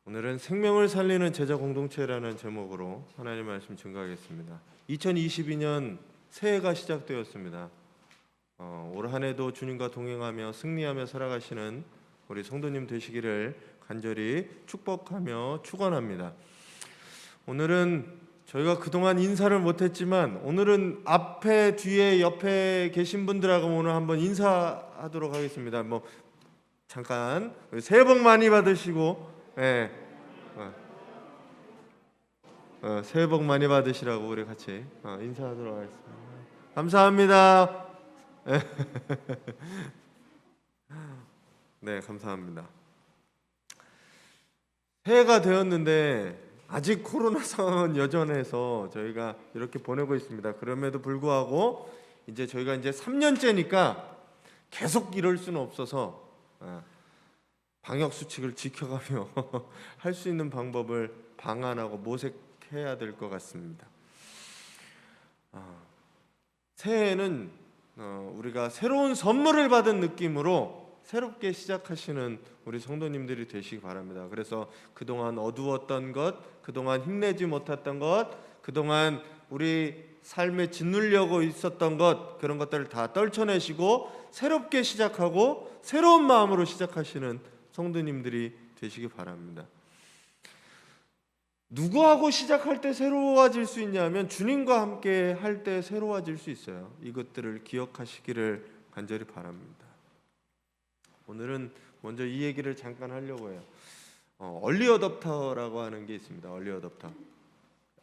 오늘은 생명을 살리는 제자 공동체라는 제목으로 하나님의 말씀 증거하겠습니다. 2022년 새해가 시작되었습니다. 올 한 해도 주님과 동행하며 승리하며 살아가시는 우리 성도님 되시기를 간절히 축복하며 축원합니다. 오늘은 저희가 그동안 인사를 못했지만 오늘은 앞에 뒤에 옆에 계신 분들하고 오늘 한번 인사하도록 하겠습니다. 잠깐 새해 복 많이 받으시고 새해 복 많이 받으시라고 우리 같이 인사하도록 하겠습니다. 감사합니다. 네, 감사합니다. 새해가 되었는데 아직 코로나 상황은 여전해서 저희가 이렇게 보내고 있습니다. 그럼에도 불구하고 저희가 3년째니까 계속 이럴 수는 없어서 방역 수칙을 지켜가며 할 수 있는 방법을 방안하고 모색해야 될 것 같습니다. 새해에는 우리가 새로운 선물을 받은 느낌으로 새롭게 시작하시는 우리 성도님들이 되시기 바랍니다. 그래서 그동안 어두웠던 것, 그동안 힘내지 못했던 것, 그동안 우리 삶에 짓누려고 있었던 것, 그런 것들을 다 떨쳐내시고 새롭게 시작하고 새로운 마음으로 시작하시는 성도님들이 되시기 바랍니다. 누구하고 시작할 때 새로워질 수 있냐면 주님과 함께 할 때 새로워질 수 있어요. 이것들을 기억하시기를 간절히 바랍니다. 오늘은 먼저 이 얘기를 잠깐 하려고 해요. 얼리 어댑터라고 하는 게 있습니다. 얼리 어댑터.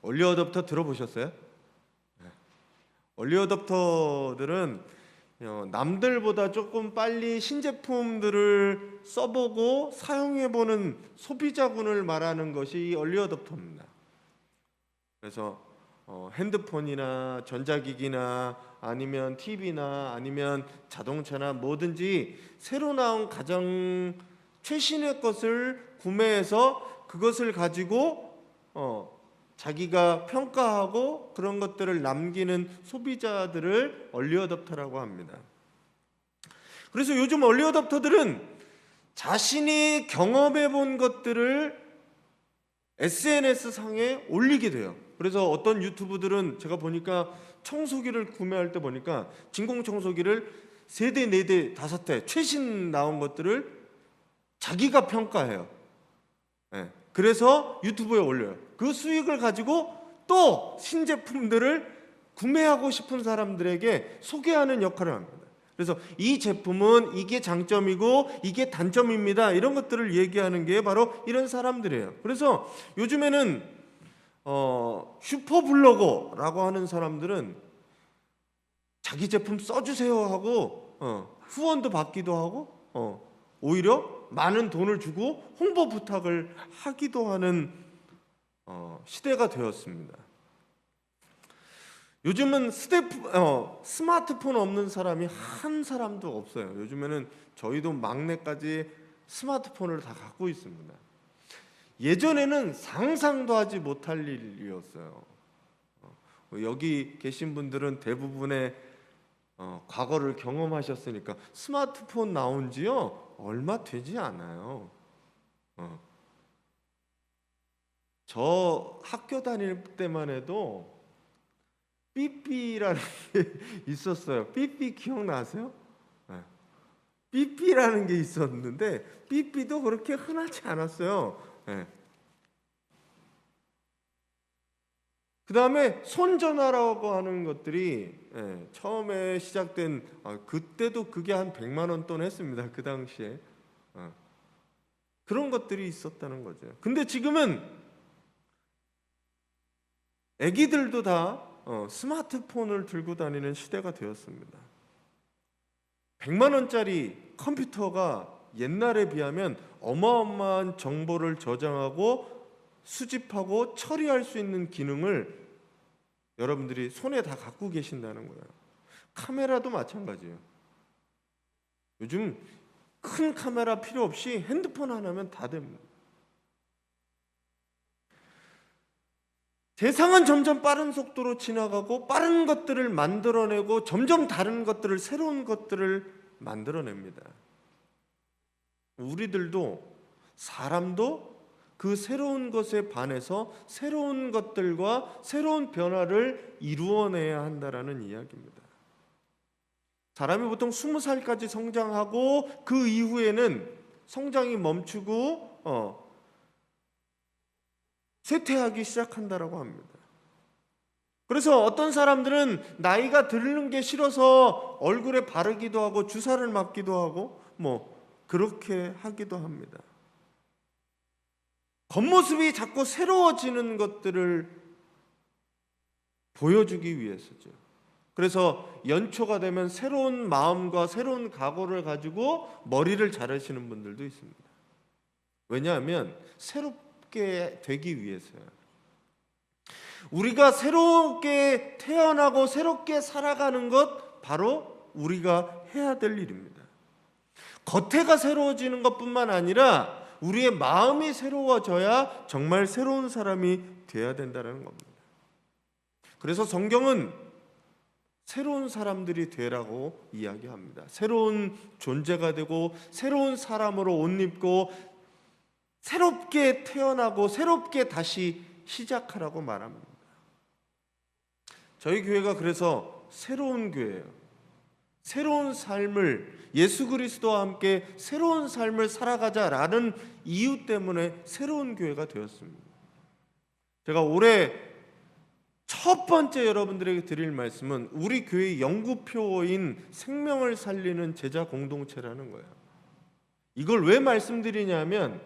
얼리 어댑터 들어보셨어요? 얼리 어댑터들은 남들보다 조금 빨리 신제품들을 써보고 사용해보는 소비자군을 말하는 것이 얼리 어댑터입니다. 그래서 핸드폰이나 전자기기나 아니면 TV나 아니면 자동차나 뭐든지 새로 나온 가장 최신의 것을 구매해서 그것을 가지고 자기가 평가하고 그런 것들을 남기는 소비자들을 얼리 어댑터라고 합니다. 그래서 요즘 얼리 어댑터들은 자신이 경험해 본 것들을 SNS 상에 올리게 돼요. 그래서 어떤 유튜브들은 제가 보니까 청소기를 구매할 때 보니까 진공청소기를 3대, 4대, 5대 최신 나온 것들을 자기가 평가해요. 그래서 유튜브에 올려요. 그 수익을 가지고 또 신제품들을 구매하고 싶은 사람들에게 소개하는 역할을 합니다. 그래서 이 제품은 이게 장점이고 이게 단점입니다. 이런 것들을 얘기하는 게 바로 이런 사람들이에요. 그래서 요즘에는 슈퍼블로거라고 하는 사람들은 자기 제품 써주세요 하고 후원도 받기도 하고 오히려 많은 돈을 주고 홍보 부탁을 하기도 하는 시대가 되었습니다. 요즘은 스마트폰 없는 사람이 한 사람도 없어요. 요즘에는 저희도 막내까지 스마트폰을 다 갖고 있습니다. 예전에는 상상도 하지 못할 일이었어요. 여기 계신 분들은 대부분의 과거를 경험하셨으니까 스마트폰 나온 지요 얼마 되지 않아요. 저 학교 다닐 때만 해도 삐삐라는 게 있었어요. 삐삐 기억나세요? 삐삐라는 게 있었는데 삐삐도 그렇게 흔하지 않았어요. 그 다음에 손전화라고 하는 것들이 처음에 시작된 그때도 그게 한 100만 원 돈 했습니다. 그 당시에 그런 것들이 있었다는 거죠. 근데 지금은 애기들도 다 스마트폰을 들고 다니는 시대가 되었습니다. 100만 원짜리 컴퓨터가 옛날에 비하면 어마어마한 정보를 저장하고 수집하고 처리할 수 있는 기능을 여러분들이 손에 다 갖고 계신다는 거예요. 카메라도 마찬가지예요. 요즘 큰 카메라 필요 없이 핸드폰 하나면 다 됩니다. 세상은 점점 빠른 속도로 지나가고 빠른 것들을 만들어내고 점점 다른 것들을, 새로운 것들을 만들어냅니다. 우리들도, 사람도 그 새로운 것에 반해서 새로운 것들과 새로운 변화를 이루어내야 한다라는 이야기입니다. 사람이 보통 20살까지 성장하고 그 이후에는 성장이 멈추고 쇠퇴하기 시작한다라고 합니다. 그래서 어떤 사람들은 나이가 들는 게 싫어서 얼굴에 바르기도 하고 주사를 맞기도 하고 그렇게 하기도 합니다. 겉모습이 자꾸 새로워지는 것들을 보여주기 위해서죠. 그래서 연초가 되면 새로운 마음과 새로운 각오를 가지고 머리를 자르시는 분들도 있습니다. 왜냐하면 새롭게 되기 위해서요. 우리가 새롭게 태어나고 새롭게 살아가는 것 바로 우리가 해야 될 일입니다. 겉에가 새로워지는 것뿐만 아니라 우리의 마음이 새로워져야 정말 새로운 사람이 되어야 된다는 겁니다. 그래서 성경은 새로운 사람들이 되라고 이야기합니다. 새로운 존재가 되고 새로운 사람으로 옷 입고 새롭게 태어나고 새롭게 다시 시작하라고 말합니다. 저희 교회가 그래서 새로운 교회예요. 새로운 삶을, 예수 그리스도와 함께 새로운 삶을 살아가자라는 이유 때문에 새로운 교회가 되었습니다. 제가 올해 첫 번째 여러분들에게 드릴 말씀은 우리 교회 연구표어인 생명을 살리는 제자 공동체라는 거예요. 이걸 왜 말씀드리냐면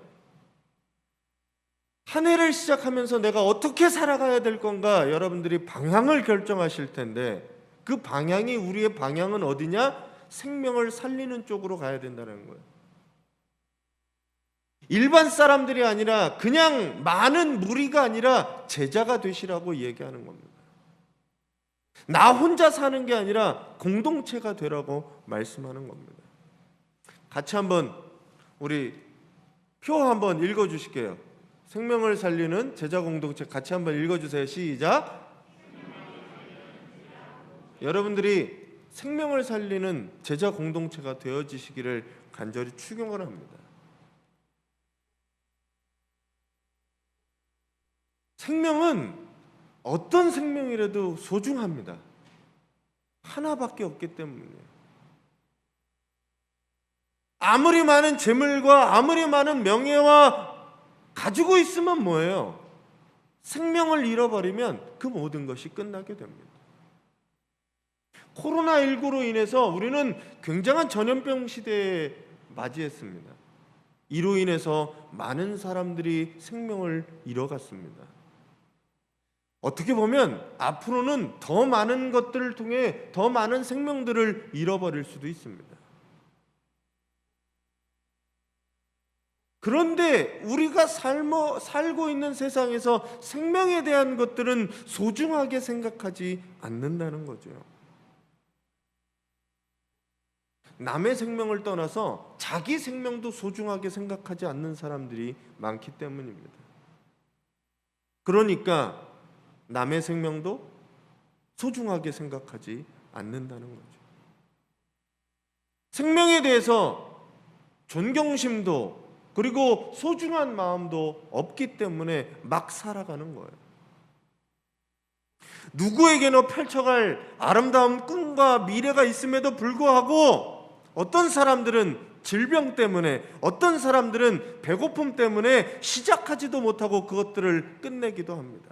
한 해를 시작하면서 내가 어떻게 살아가야 될 건가 여러분들이 방향을 결정하실 텐데 그 방향이, 우리의 방향은 어디냐? 생명을 살리는 쪽으로 가야 된다는 거예요. 일반 사람들이 아니라 그냥 많은 무리가 아니라 제자가 되시라고 얘기하는 겁니다. 나 혼자 사는 게 아니라 공동체가 되라고 말씀하는 겁니다. 같이 한번 우리 표 한번 읽어주실게요. 생명을 살리는 제자 공동체 같이 한번 읽어주세요. 시작. 여러분들이 생명을 살리는 제자 공동체가 되어지시기를 간절히 축원을 합니다. 생명은 어떤 생명이라도 소중합니다. 하나밖에 없기 때문이에요. 아무리 많은 재물과 아무리 많은 명예와 가지고 있으면 뭐예요? 생명을 잃어버리면 그 모든 것이 끝나게 됩니다. 코로나19로 인해서 우리는 굉장한 전염병 시대에 맞이했습니다. 이로 인해서 많은 사람들이 생명을 잃어갔습니다. 어떻게 보면 앞으로는 더 많은 것들을 통해 더 많은 생명들을 잃어버릴 수도 있습니다. 그런데 우리가 살고 있는 세상에서 생명에 대한 것들은 소중하게 생각하지 않는다는 거죠. 남의 생명을 떠나서 자기 생명도 소중하게 생각하지 않는 사람들이 많기 때문입니다. 그러니까 남의 생명도 소중하게 생각하지 않는다는 거죠. 생명에 대해서 존경심도 그리고 소중한 마음도 없기 때문에 막 살아가는 거예요. 누구에게나 펼쳐갈 아름다운 꿈과 미래가 있음에도 불구하고 어떤 사람들은 질병 때문에, 어떤 사람들은 배고픔 때문에 시작하지도 못하고 그것들을 끝내기도 합니다.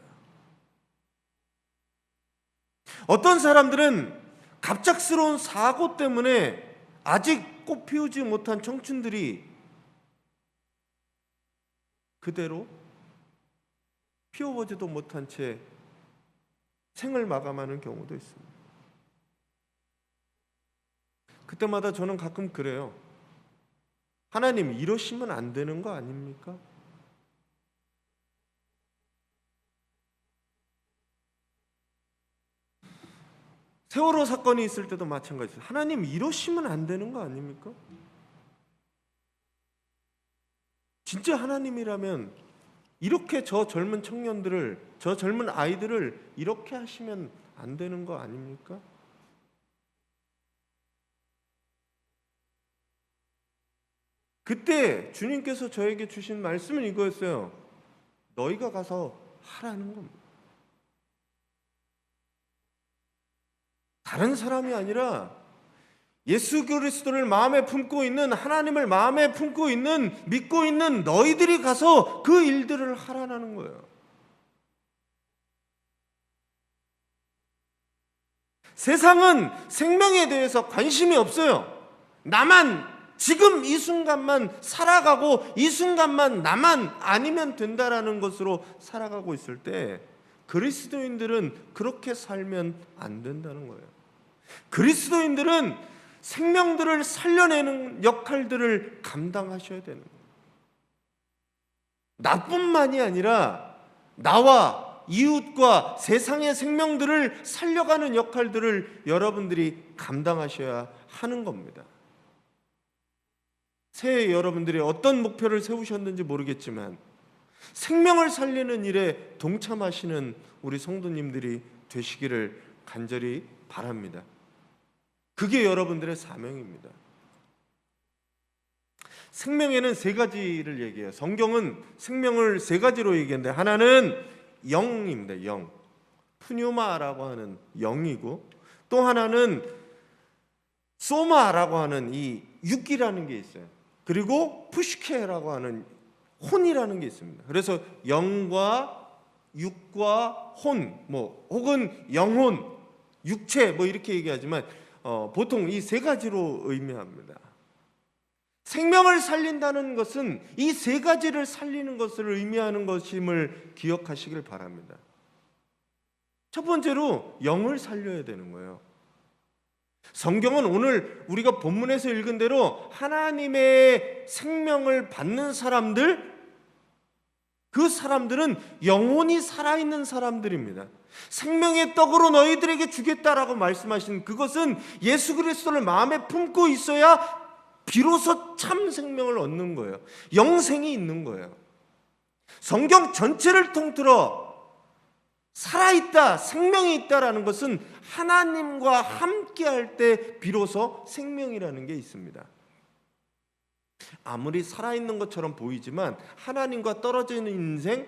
어떤 사람들은 갑작스러운 사고 때문에 아직 꽃 피우지 못한 청춘들이 그대로 피워보지도 못한 채 생을 마감하는 경우도 있습니다. 그때마다 저는 가끔 그래요. 하나님, 이러시면 안 되는 거 아닙니까? 세월호 사건이 있을 때도 마찬가지예요. 하나님, 이러시면 안 되는 거 아닙니까? 진짜 하나님이라면 이렇게 저 젊은 청년들을, 저 젊은 아이들을 이렇게 하시면 안 되는 거 아닙니까? 그때 주님께서 저에게 주신 말씀은 이거였어요. 너희가 가서 하라는 겁니다. 다른 사람이 아니라 예수 그리스도를 마음에 품고 있는, 하나님을 마음에 품고 있는, 믿고 있는 너희들이 가서 그 일들을 하라는 거예요. 세상은 생명에 대해서 관심이 없어요. 나만 지금 이 순간만 살아가고 이 순간만 나만 아니면 된다라는 것으로 살아가고 있을 때 그리스도인들은 그렇게 살면 안 된다는 거예요. 그리스도인들은 생명들을 살려내는 역할들을 감당하셔야 되는 거예요. 나뿐만이 아니라 나와 이웃과 세상의 생명들을 살려가는 역할들을 여러분들이 감당하셔야 하는 겁니다. 새해 여러분들이 어떤 목표를 세우셨는지 모르겠지만 생명을 살리는 일에 동참하시는 우리 성도님들이 되시기를 간절히 바랍니다. 그게 여러분들의 사명입니다. 생명에는 세 가지를 얘기해요. 성경은 생명을 세 가지로 얘기하는데 하나는 영입니다. 영. 푸뉴마라고 하는 영이고 또 하나는 소마라고 하는 이 육이라는 게 있어요. 그리고 푸시케라고 하는 혼이라는 게 있습니다. 그래서 영과 육과 혼, 혹은 영혼, 육체 이렇게 얘기하지만 보통 이 세 가지로 의미합니다. 생명을 살린다는 것은 이 세 가지를 살리는 것을 의미하는 것임을 기억하시길 바랍니다. 첫 번째로 영을 살려야 되는 거예요. 성경은 오늘 우리가 본문에서 읽은 대로 하나님의 생명을 받는 사람들, 그 사람들은 영혼이 살아있는 사람들입니다. 생명의 떡으로 너희들에게 주겠다라고 말씀하신 그것은 예수 그리스도를 마음에 품고 있어야 비로소 참 생명을 얻는 거예요. 영생이 있는 거예요. 성경 전체를 통틀어 살아있다, 생명이 있다라는 것은 하나님과 함께할 때 비로소 생명이라는 게 있습니다. 아무리 살아있는 것처럼 보이지만 하나님과 떨어지는 인생,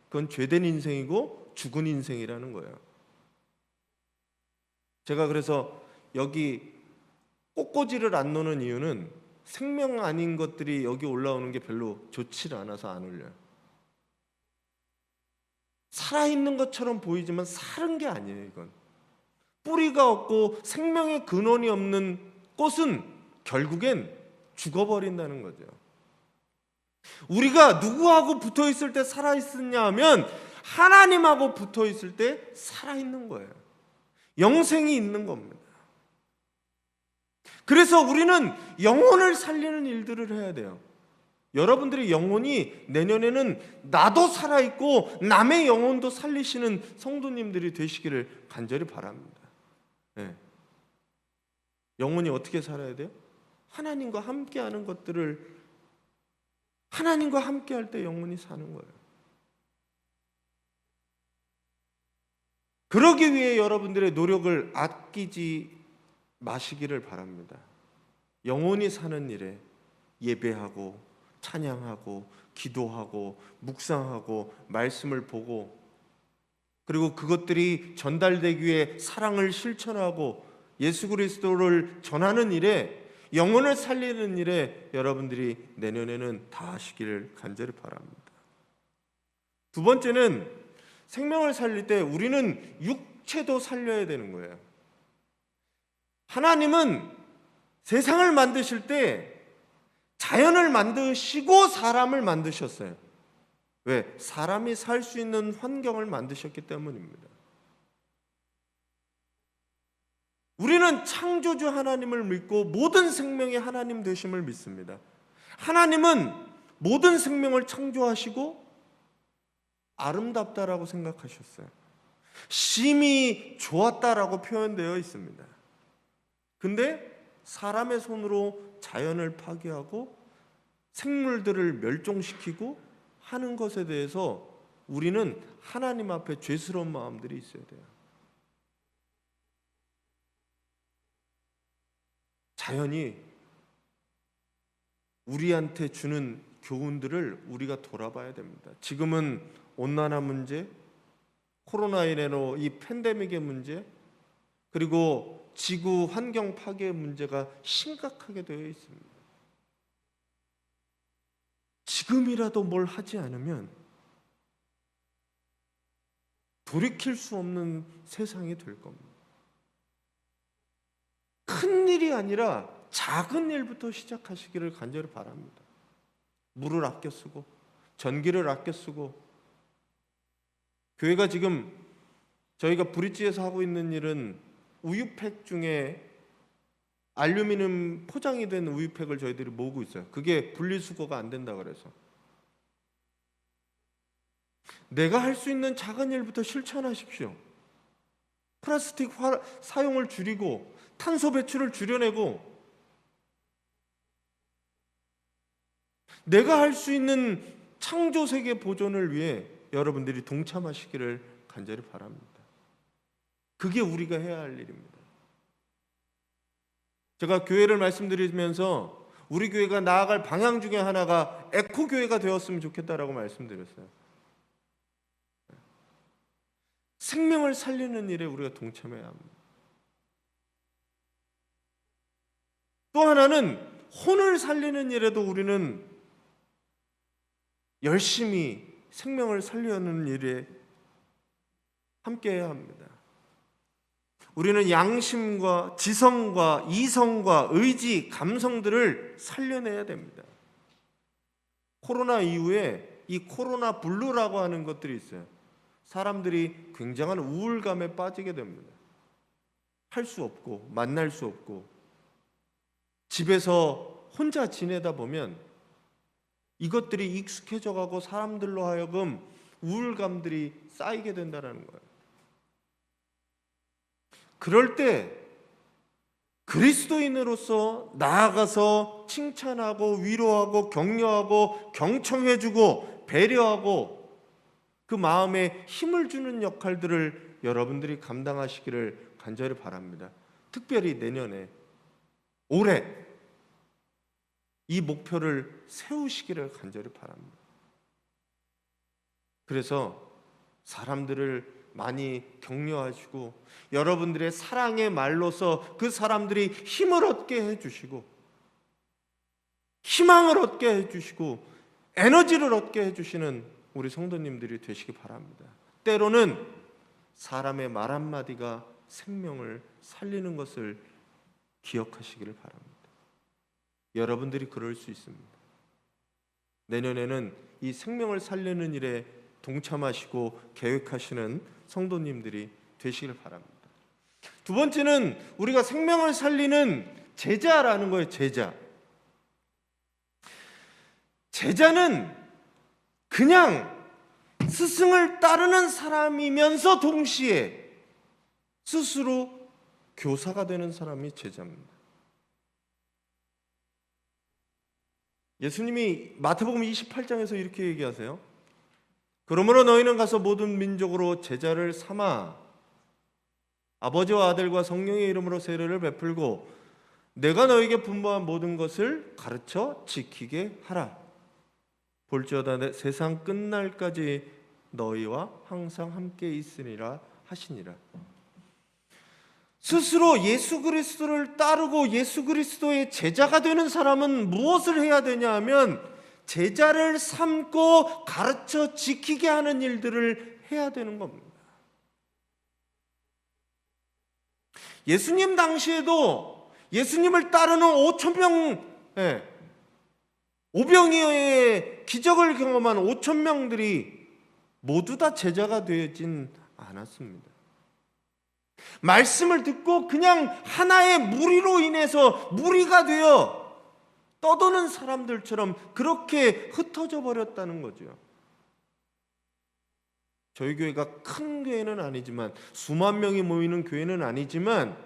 그건 죄된 인생이고 죽은 인생이라는 거예요. 제가 그래서 여기 꽃꽂이를 안 놓는 이유는 생명 아닌 것들이 여기 올라오는 게 별로 좋지 않아서 안 올려요. 살아있는 것처럼 보이지만 사는 게 아니에요. 이건 뿌리가 없고 생명의 근원이 없는 꽃은 결국엔 죽어버린다는 거죠. 우리가 누구하고 붙어있을 때 살아있느냐 하면 하나님하고 붙어있을 때 살아있는 거예요. 영생이 있는 겁니다. 그래서 우리는 영혼을 살리는 일들을 해야 돼요. 여러분들의 영혼이 내년에는 나도 살아있고 남의 영혼도 살리시는 성도님들이 되시기를 간절히 바랍니다. 네. 영혼이 어떻게 살아야 돼요? 하나님과 함께하는 것들을 하나님과 함께할 때 영혼이 사는 거예요. 그러기 위해 여러분들의 노력을 아끼지 마시기를 바랍니다. 영혼이 사는 일에 예배하고 찬양하고 기도하고 묵상하고 말씀을 보고 그리고 그것들이 전달되기 위해 사랑을 실천하고 예수 그리스도를 전하는 일에 영혼을 살리는 일에 여러분들이 내년에는 다 하시기를 간절히 바랍니다. 두 번째는 생명을 살릴 때 우리는 육체도 살려야 되는 거예요. 하나님은 세상을 만드실 때 자연을 만드시고 사람을 만드셨어요. 왜? 사람이 살 수 있는 환경을 만드셨기 때문입니다. 우리는 창조주 하나님을 믿고 모든 생명의 하나님 되심을 믿습니다. 하나님은 모든 생명을 창조하시고 아름답다라고 생각하셨어요. 심히 좋았다라고 표현되어 있습니다. 근데 사람의 손으로 자연을 파괴하고 생물들을 멸종시키고 하는 것에 대해서 우리는 하나님 앞에 죄스러운 마음들이 있어야 돼요. 자연이 우리한테 주는 교훈들을 우리가 돌아봐야 됩니다. 지금은 온난화 문제, 코로나19로 이 팬데믹의 문제, 그리고 지구 환경 파괴의 문제가 심각하게 되어 있습니다. 지금이라도 뭘 하지 않으면 돌이킬 수 없는 세상이 될 겁니다. 큰 일이 아니라 작은 일부터 시작하시기를 간절히 바랍니다. 물을 아껴 쓰고 전기를 아껴 쓰고, 교회가 지금 저희가 브릿지에서 하고 있는 일은 우유팩 중에 알루미늄 포장이 된 우유팩을 저희들이 모으고 있어요. 그게 분리수거가 안 된다 그래서. 내가 할 수 있는 작은 일부터 실천하십시오. 플라스틱 사용을 줄이고 탄소 배출을 줄여내고, 내가 할 수 있는 창조 세계 보존을 위해 여러분들이 동참하시기를 간절히 바랍니다. 그게 우리가 해야 할 일입니다. 제가 교회를 말씀드리면서 우리 교회가 나아갈 방향 중에 하나가 에코교회가 되었으면 좋겠다라고 말씀드렸어요. 생명을 살리는 일에 우리가 동참해야 합니다. 또 하나는 혼을 살리는 일에도 우리는 열심히 생명을 살려는 일에 함께해야 합니다. 우리는 양심과 지성과 이성과 의지, 감성들을 살려내야 됩니다. 코로나 이후에 이 코로나 블루라고 하는 것들이 있어요. 사람들이 굉장한 우울감에 빠지게 됩니다. 할 수 없고 만날 수 없고 집에서 혼자 지내다 보면 이것들이 익숙해져 가고 사람들로 하여금 우울감들이 쌓이게 된다는 거예요. 그럴 때 그리스도인으로서 나아가서 칭찬하고 위로하고 격려하고 경청해주고 배려하고 그 마음에 힘을 주는 역할들을 여러분들이 감당하시기를 간절히 바랍니다. 특별히 내년에, 올해 이 목표를 세우시기를 간절히 바랍니다. 그래서 사람들을 많이 격려하시고 여러분들의 사랑의 말로서 그 사람들이 힘을 얻게 해주시고 희망을 얻게 해주시고 에너지를 얻게 해주시는 우리 성도님들이 되시기 바랍니다. 때로는 사람의 말 한마디가 생명을 살리는 것을 기억하시기를 바랍니다. 여러분들이 그럴 수 있습니다. 내년에는 이 생명을 살리는 일에 동참하시고 계획하시는 성도님들이 되시길 바랍니다. 두 번째는 우리가 생명을 살리는 제자라는 거예요. 제자는 그냥 스승을 따르는 사람이면서 동시에 스스로 교사가 되는 사람이 제자입니다. 예수님이 마태복음 28장에서 이렇게 얘기하세요. 그러므로 너희는 가서 모든 민족으로 제자를 삼아 아버지와 아들과 성령의 이름으로 세례를 베풀고 내가 너희에게 분부한 모든 것을 가르쳐 지키게 하라. 볼지어다 세상 끝날까지 너희와 항상 함께 있으리라 하시니라. 스스로 예수 그리스도를 따르고 예수 그리스도의 제자가 되는 사람은 무엇을 해야 되냐 하면 제자를 삼고 가르쳐 지키게 하는 일들을 해야 되는 겁니다. 예수님 당시에도 예수님을 따르는 5,000명, 오병이어의 기적을 경험한 5,000명들이 모두 다 제자가 되진 않았습니다. 말씀을 듣고 그냥 하나의 무리로 인해서 무리가 되어 떠도는 사람들처럼 그렇게 흩어져 버렸다는 거죠. 저희 교회가 큰 교회는 아니지만 수만 명이 모이는 교회는 아니지만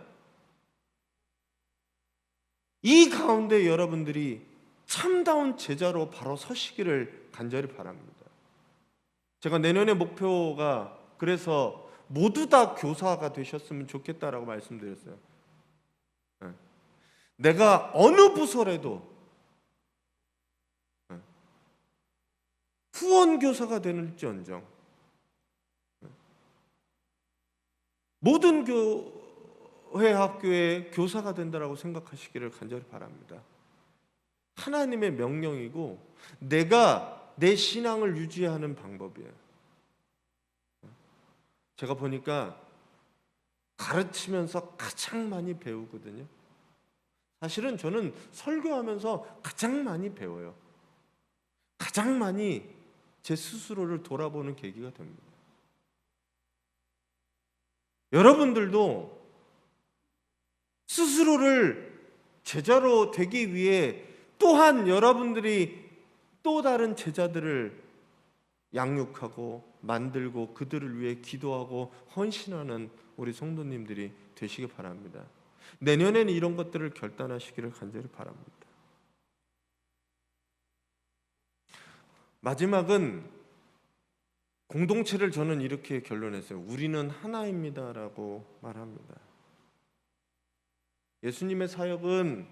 이 가운데 여러분들이 참다운 제자로 바로 서시기를 간절히 바랍니다. 제가 내년의 목표가 그래서 모두 다 교사가 되셨으면 좋겠다라고 말씀드렸어요. 내가 어느 부서라도 후원교사가 되는지언정 모든 교회 학교의 교사가 된다라고 생각하시기를 간절히 바랍니다. 하나님의 명령이고 내가 내 신앙을 유지하는 방법이에요. 제가 보니까 가르치면서 가장 많이 배우거든요. 사실은 저는 설교하면서 가장 많이 배워요. 가장 많이 제 스스로를 돌아보는 계기가 됩니다. 여러분들도 스스로를 제자로 되기 위해 또한 여러분들이 또 다른 제자들을 양육하고 만들고 그들을 위해 기도하고 헌신하는 우리 성도님들이 되시기 바랍니다. 내년에는 이런 것들을 결단하시기를 간절히 바랍니다. 마지막은 공동체를 저는 이렇게 결론했어요. 우리는 하나입니다라고 말합니다. 예수님의 사역은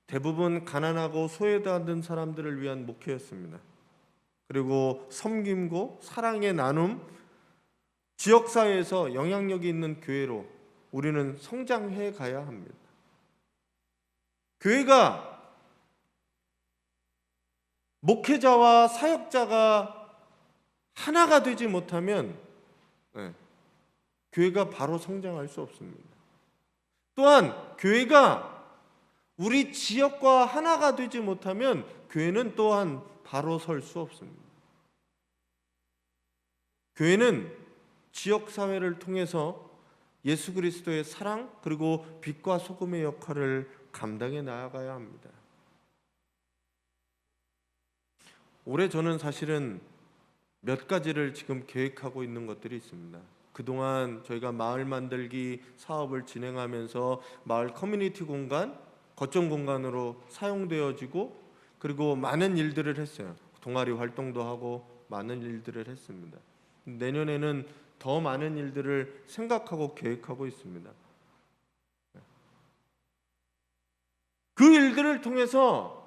대부분 가난하고 소외받은 사람들을 위한 목회였습니다. 그리고 섬김고 사랑의 나눔, 지역사회에서 영향력이 있는 교회로 우리는 성장해 가야 합니다. 교회가 목회자와 사역자가 하나가 되지 못하면 교회가 바로 성장할 수 없습니다. 또한 교회가 우리 지역과 하나가 되지 못하면 교회는 또한 바로 설 수 없습니다. 교회는 지역사회를 통해서 예수 그리스도의 사랑 그리고 빛과 소금의 역할을 감당해 나아가야 합니다. 올해 저는 사실은 몇 가지를 지금 계획하고 있는 것들이 있습니다. 그동안 저희가 마을 만들기 사업을 진행하면서 마을 커뮤니티 공간, 거점 공간으로 사용되어지고 그리고 많은 일들을 했어요. 동아리 활동도 하고 많은 일들을 했습니다. 내년에는 더 많은 일들을 생각하고 계획하고 있습니다. 그 일들을 통해서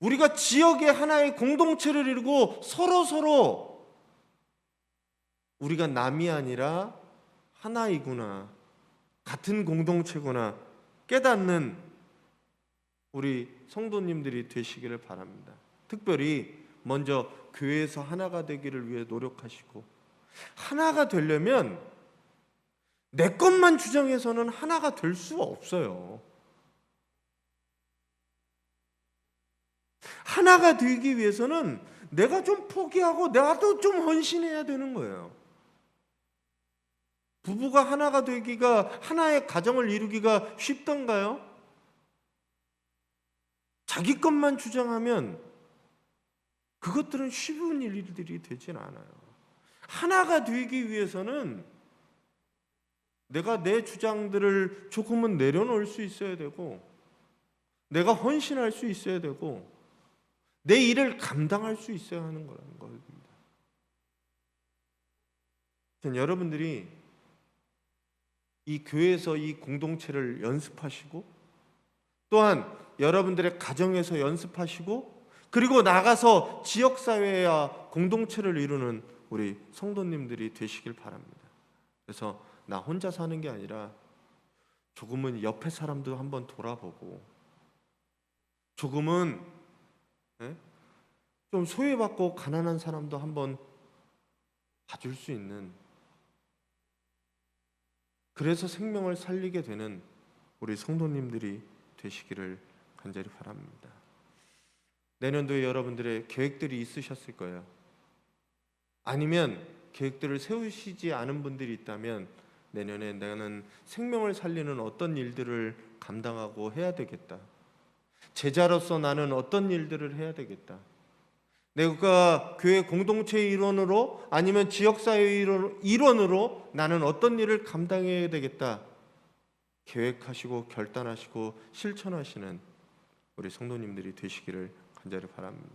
우리가 지역의 하나의 공동체를 이루고 서로 우리가 남이 아니라 하나이구나, 같은 공동체구나 깨닫는 우리 성도님들이 되시기를 바랍니다. 특별히 먼저 교회에서 하나가 되기를 위해 노력하시고, 하나가 되려면 내 것만 주장해서는 하나가 될 수가 없어요. 하나가 되기 위해서는 내가 좀 포기하고 나도 좀 헌신해야 되는 거예요. 부부가 하나가 되기가, 하나의 가정을 이루기가 쉽던가요? 자기 것만 주장하면 그것들은 쉬운 일들이 되진 않아요. 하나가 되기 위해서는 내가 내 주장들을 조금은 내려놓을 수 있어야 되고, 내가 헌신할 수 있어야 되고, 내 일을 감당할 수 있어야 하는 거라는 겁니다. 여러분들이 이 교회에서 이 공동체를 연습하시고, 또한 여러분들의 가정에서 연습하시고, 그리고 나가서 지역사회와 공동체를 이루는 우리 성도님들이 되시길 바랍니다. 그래서 나 혼자 사는 게 아니라 조금은 옆에 사람도 한번 돌아보고, 조금은 좀 소외받고 가난한 사람도 한번 봐줄 수 있는, 그래서 생명을 살리게 되는 우리 성도님들이 되시기를 간절히 바랍니다. 내년도에 여러분들의 계획들이 있으셨을 거예요. 아니면 계획들을 세우시지 않은 분들이 있다면, 내년에 나는 생명을 살리는 어떤 일들을 감당하고 해야 되겠다, 제자로서 나는 어떤 일들을 해야 되겠다, 내가 교회 공동체의 일원으로 아니면 지역사회의 일원으로 나는 어떤 일을 감당해야 되겠다 계획하시고 결단하시고 실천하시는 우리 성도님들이 되시기를 간절히 바랍니다.